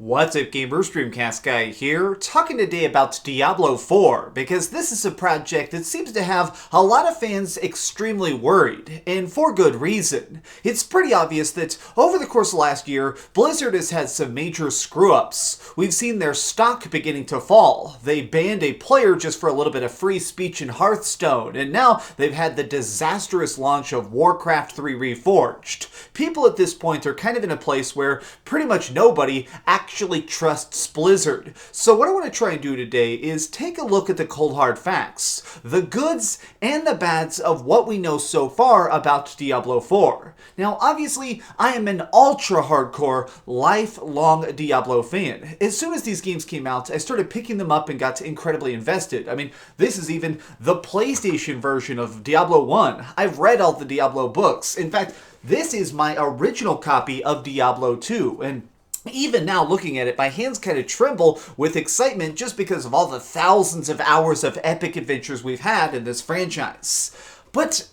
What's up gamers, Dreamcastguy here, talking today about Diablo IV, because this is a project that seems to have a lot of fans extremely worried, and for good reason. It's pretty obvious that over the course of last year, Blizzard has had some major screw-ups. We've seen their stock beginning to fall. They banned a player just for a little bit of free speech in Hearthstone, and now they've had the disastrous launch of Warcraft 3 Reforged. People at this point are kind of in a place where pretty much nobody actually trusts Blizzard. So what I want to try and do today is take a look at the cold hard facts, the goods and the bads of what we know so far about Diablo IV. Now obviously I am an ultra hardcore lifelong Diablo fan. As soon as these games came out, I started picking them up and got incredibly invested. I mean, this is even the PlayStation version of Diablo 1. I've read all the Diablo books. In fact, this is my original copy of Diablo 2, and even now looking at it, my hands kind of tremble with excitement just because of all the thousands of hours of epic adventures we've had in this franchise. But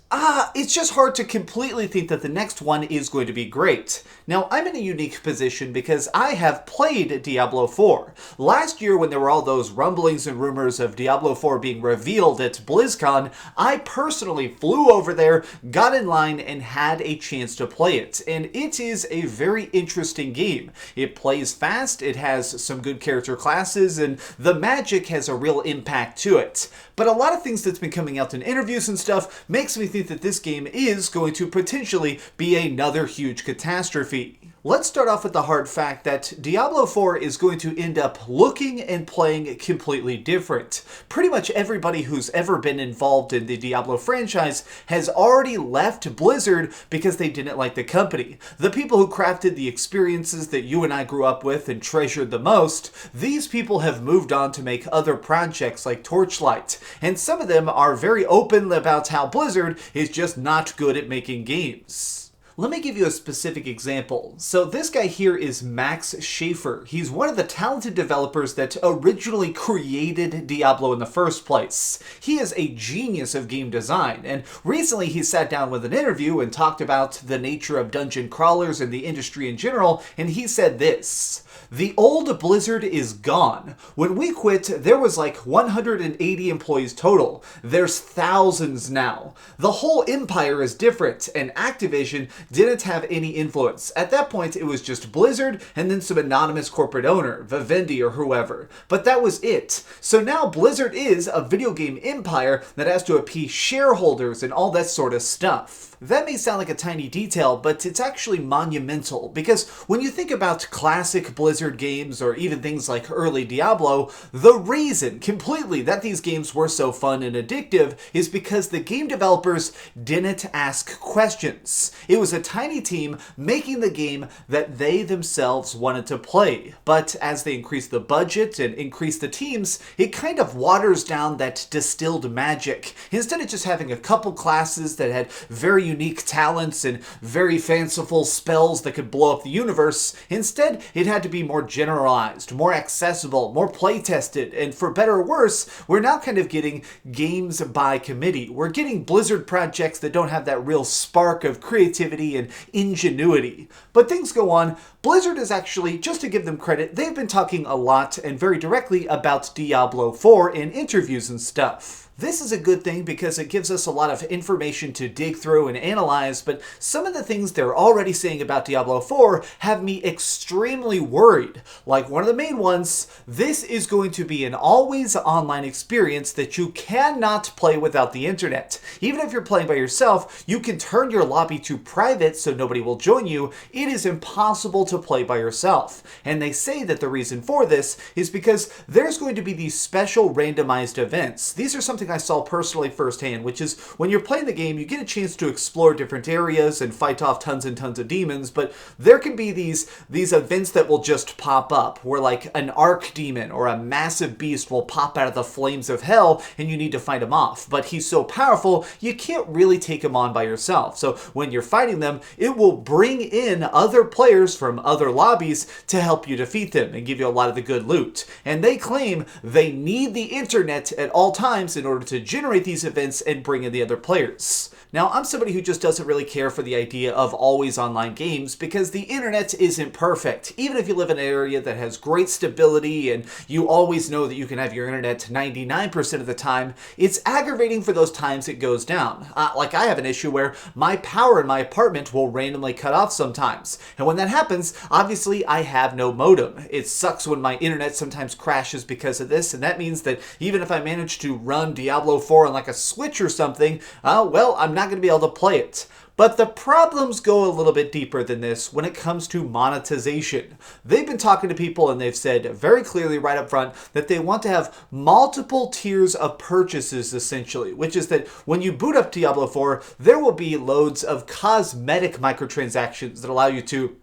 it's just hard to completely think that the next one is going to be great. Now, I'm in a unique position because I have played Diablo IV. Last year, when there were all those rumblings and rumors of Diablo IV being revealed at BlizzCon, I personally flew over there, got in line, and had a chance to play it. And it is a very interesting game. It plays fast, it has some good character classes, and the magic has a real impact to it. But a lot of things that's been coming out in interviews and stuff makes me think that this game is going to potentially be another huge catastrophe. Let's start off with the hard fact that Diablo IV is going to end up looking and playing completely different. Pretty much everybody who's ever been involved in the Diablo franchise has already left Blizzard because they didn't like the company. The people who crafted the experiences that you and I grew up with and treasured the most, these people have moved on to make other projects like Torchlight, and some of them are very open about how Blizzard is just not good at making games. Let me give you a specific example. So this guy here is Max Schaefer. He's one of the talented developers that originally created Diablo in the first place. He is a genius of game design, and recently he sat down with an interview and talked about the nature of dungeon crawlers and the industry in general, and he said this: "The old Blizzard is gone. When we quit, there was like 180 employees total. There's thousands now. The whole empire is different, and Activision didn't have any influence. At that point, it was just Blizzard and then some anonymous corporate owner, Vivendi or whoever. But that was it. So now Blizzard is a video game empire that has to appease shareholders and all that sort of stuff." That may sound like a tiny detail, but it's actually monumental, because when you think about classic Blizzard games or even things like early Diablo, the reason completely that these games were so fun and addictive is because the game developers didn't ask questions. It was a tiny team making the game that they themselves wanted to play. But as they increase the budget and increase the teams, it kind of waters down that distilled magic. Instead of just having a couple classes that had very unique talents and very fanciful spells that could blow up the universe, instead it had to be more generalized, more accessible, more play-tested, and for better or worse, we're now kind of getting games by committee. We're getting Blizzard projects that don't have that real spark of creativity and ingenuity. But things go on. Blizzard is actually, just to give them credit, they've been talking a lot and very directly about Diablo IV in interviews and stuff. This is a good thing because it gives us a lot of information to dig through and analyze, but some of the things they're already saying about Diablo IV have me extremely worried. Like one of the main ones, this is going to be an always online experience that you cannot play without the internet. Even if you're playing by yourself, you can turn your lobby to private so nobody will join you. It is impossible to play by yourself. And they say that the reason for this is because there's going to be these special randomized events. These are something I saw personally firsthand, which is when you're playing the game, you get a chance to explore different areas and fight off tons and tons of demons, but there can be these events that will just pop up, where like an arc demon or a massive beast will pop out of the flames of hell and you need to fight him off. But he's so powerful, you can't really take him on by yourself. So when you're fighting them, it will bring in other players from other lobbies to help you defeat them and give you a lot of the good loot. And they claim they need the internet at all times in order to generate these events and bring in the other players. Now, I'm somebody who just doesn't really care for the idea of always online games because the internet isn't perfect. Even if you live in an area that has great stability and you always know that you can have your internet 99% of the time, it's aggravating for those times it goes down. Like I have an issue where my power in my apartment will randomly cut off sometimes. And when that happens, obviously I have no modem. It sucks when my internet sometimes crashes because of this, and that means that even if I manage to run Diablo 4 on like a Switch or something, well, I'm not going to be able to play it. But the problems go a little bit deeper than this when it comes to monetization. They've been talking to people and they've said very clearly right up front that they want to have multiple tiers of purchases essentially, which is that when you boot up Diablo 4, there will be loads of cosmetic microtransactions that allow you to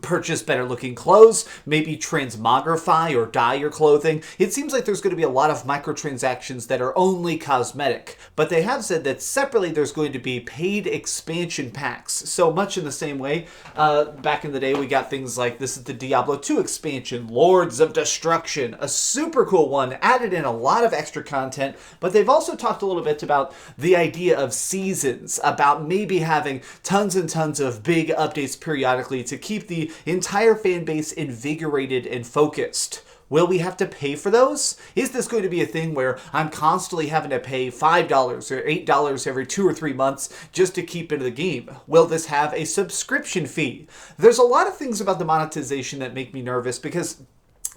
purchase better looking clothes, maybe transmogrify or dye your clothing. It seems like there's going to be a lot of microtransactions that are only cosmetic, but they have said that separately there's going to be paid expansion packs. So much in the same way, back in the day we got things like, this is the Diablo II expansion, Lords of Destruction, a super cool one, added in a lot of extra content, but they've also talked a little bit about the idea of seasons, about maybe having tons and tons of big updates periodically to keep the entire fan base invigorated and focused. Will we have to pay for those? Is this going to be a thing where I'm constantly having to pay $5 or $8 every 2 or 3 months just to keep into the game? Will this have a subscription fee? There's a lot of things about the monetization that make me nervous because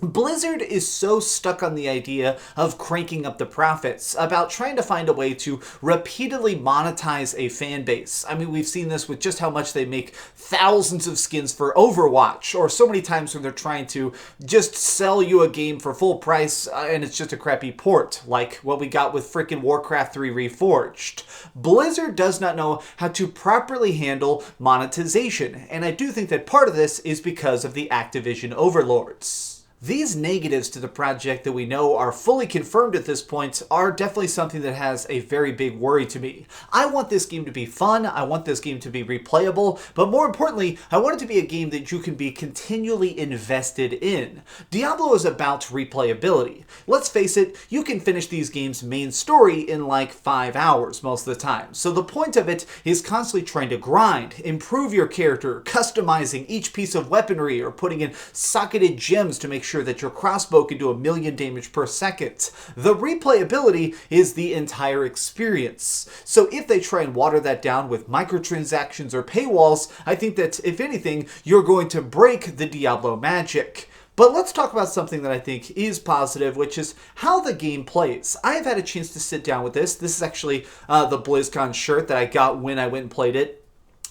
Blizzard is so stuck on the idea of cranking up the profits, about trying to find a way to repeatedly monetize a fan base. I mean, we've seen this with just how much they make thousands of skins for Overwatch, or so many times when they're trying to just sell you a game for full price and it's just a crappy port, like what we got with frickin' Warcraft 3 Reforged. Blizzard does not know how to properly handle monetization, and I do think that part of this is because of the Activision overlords. These negatives to the project that we know are fully confirmed at this point are definitely something that has a very big worry to me. I want this game to be fun, I want this game to be replayable, but more importantly, I want it to be a game that you can be continually invested in. Diablo is about replayability. Let's face it, you can finish these games' main story in like 5 hours most of the time. So the point of it is constantly trying to grind, improve your character, customizing each piece of weaponry, or putting in socketed gems to make sure that your crossbow can do 1,000,000 damage per second. The replayability is the entire experience. So if they try and water that down with microtransactions or paywalls, I think that if anything, you're going to break the Diablo magic. But let's talk about something that I think is positive, which is how the game plays. I have had a chance to sit down with this. This is actually the BlizzCon shirt that I got when I went and played it.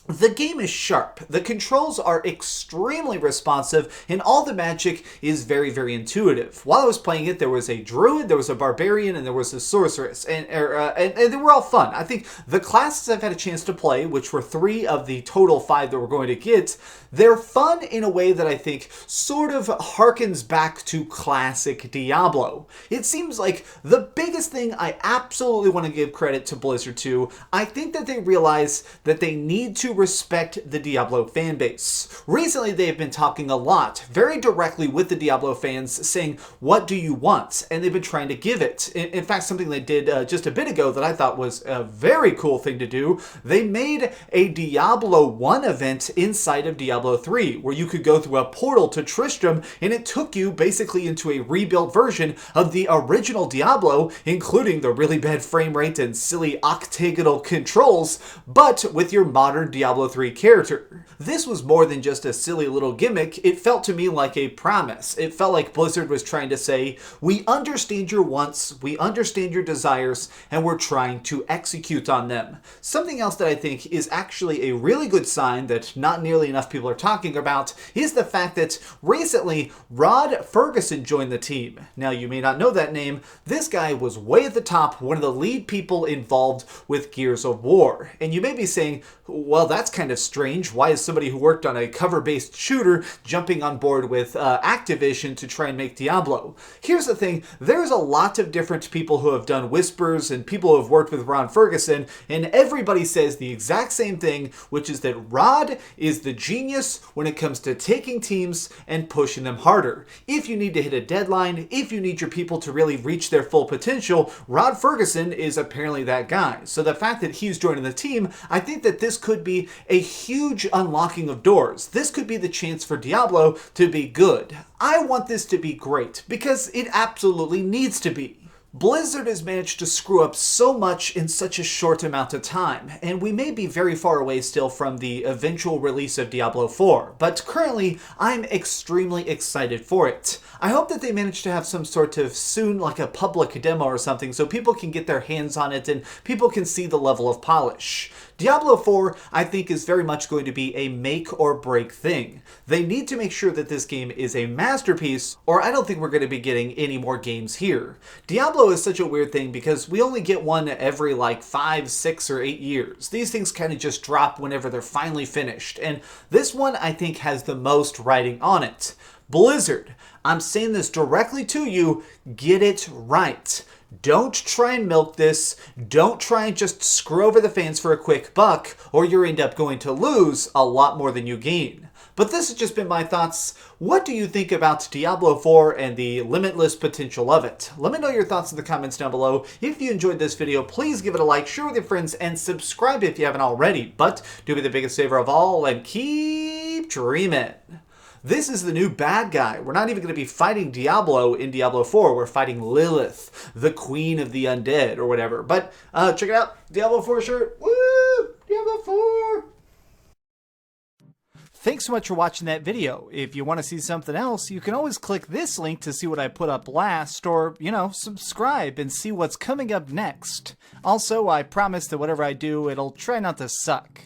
The game is sharp, the controls are extremely responsive, and all the magic is very, very intuitive. While I was playing it, there was a Druid, there was a Barbarian, and there was a Sorceress, and they were all fun. I think the classes I've had a chance to play, which were 3 of the total 5 that we're going to get, they're fun in a way that I think sort of harkens back to classic Diablo. It seems like the biggest thing I absolutely want to give credit to Blizzard to, I think that they realize that they need to respect the Diablo fanbase. Recently, they have been talking a lot, very directly with the Diablo fans, saying, what do you want? And they've been trying to give it. In fact, something they did just a bit ago that I thought was a very cool thing to do, they made a Diablo 1 event inside of Diablo 3, where you could go through a portal to Tristram, and it took you basically into a rebuilt version of the original Diablo, including the really bad frame rate and silly octagonal controls, but with your modern Diablo 3 character. This was more than just a silly little gimmick. It felt to me like a promise. It felt like Blizzard was trying to say, we understand your wants, we understand your desires, and we're trying to execute on them. Something else that I think is actually a really good sign that not nearly enough people are talking about is the fact that recently Rod Ferguson joined the team. Now, you may not know that name. This guy was way at the top, one of the lead people involved with Gears of War. And you may be saying, well, that's kind of strange. Why is somebody who worked on a cover-based shooter jumping on board with Activision to try and make Diablo? Here's the thing, there's a lot of different people who have done Whispers and people who have worked with Ron Ferguson, and everybody says the exact same thing, which is that Rod is the genius when it comes to taking teams and pushing them harder. If you need to hit a deadline, if you need your people to really reach their full potential, Rod Ferguson is apparently that guy. So the fact that he's joining the team, I think that this could be a huge unlocking of doors. This could be the chance for Diablo to be good. I want this to be great because it absolutely needs to be. Blizzard has managed to screw up so much in such a short amount of time, and we may be very far away still from the eventual release of Diablo IV, but currently I'm extremely excited for it. I hope that they manage to have some sort of soon like a public demo or something so people can get their hands on it and people can see the level of polish. Diablo IV, I think, is very much going to be a make or break thing. They need to make sure that this game is a masterpiece, or I don't think we're going to be getting any more games here. Diablo is such a weird thing because we only get one every like 5, 6, or 8 years. These things kind of just drop whenever they're finally finished, and this one I think has the most writing on it. Blizzard, I'm saying this directly to you, get it right. Don't try and milk this. Don't try and just screw over the fans for a quick buck, or you end up going to lose a lot more than you gain. But this has just been my thoughts. What do you think about Diablo 4 and the limitless potential of it? Let me know your thoughts in the comments down below. If you enjoyed this video, please give it a like, share with your friends, and subscribe if you haven't already. But do me the biggest favor of all and keep dreaming. This is the new bad guy. We're not even going to be fighting Diablo in Diablo 4. We're fighting Lilith, the queen of the undead, or whatever. But check it out. Diablo 4 shirt. Woo! Diablo 4! Thanks so much for watching that video. If you want to see something else, you can always click this link to see what I put up last, or, subscribe and see what's coming up next. Also, I promise that whatever I do, it'll try not to suck.